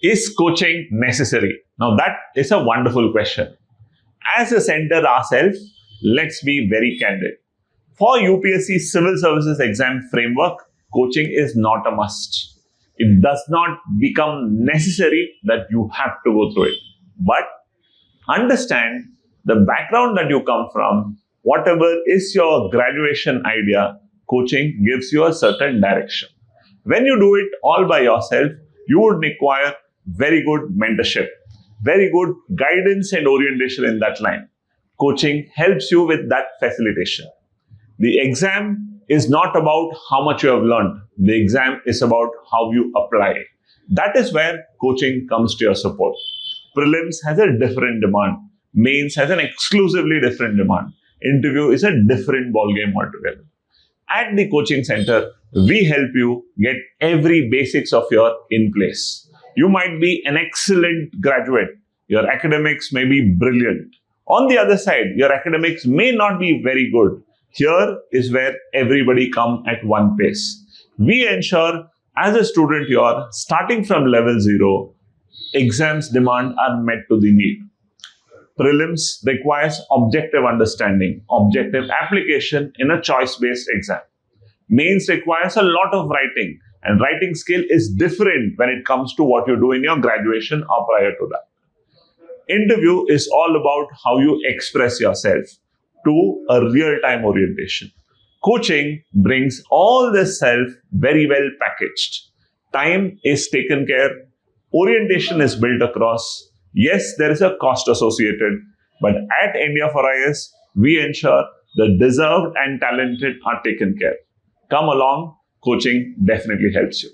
Is coaching necessary? Now that is a wonderful question. As a center ourselves, let's be very candid. For UPSC Civil Services exam framework, coaching is not a must. It does not become necessary that you have to go through it. But understand the background that you come from, whatever is your graduation idea, coaching gives you a certain direction. When you do it all by yourself, you would require very good mentorship, very good guidance and orientation in that line. Coaching helps you with that facilitation. The exam is not about how much you have learned. The exam is about how you apply. That is where coaching comes to your support. Prelims has a different demand. Mains has an exclusively different demand. Interview is a different ballgame altogether. At the coaching center, we help you get every basics of your in place. You might be an excellent graduate. Your academics may be brilliant. On the other side, your academics may not be very good. Here is where everybody comes at one pace. We ensure as a student you are starting from level 0, exams demand are met to the need. Prelims requires objective understanding, objective application in a choice-based exam. Mains requires a lot of writing, and writing skill is different when it comes to what you do in your graduation or prior to that. Interview is all about how you express yourself to a real-time orientation. Coaching brings all this self very well packaged. Time is taken care, orientation is built across. Yes, there is a cost associated, but at India4IAS, we ensure the deserved and talented are taken care. Come along, coaching definitely helps you.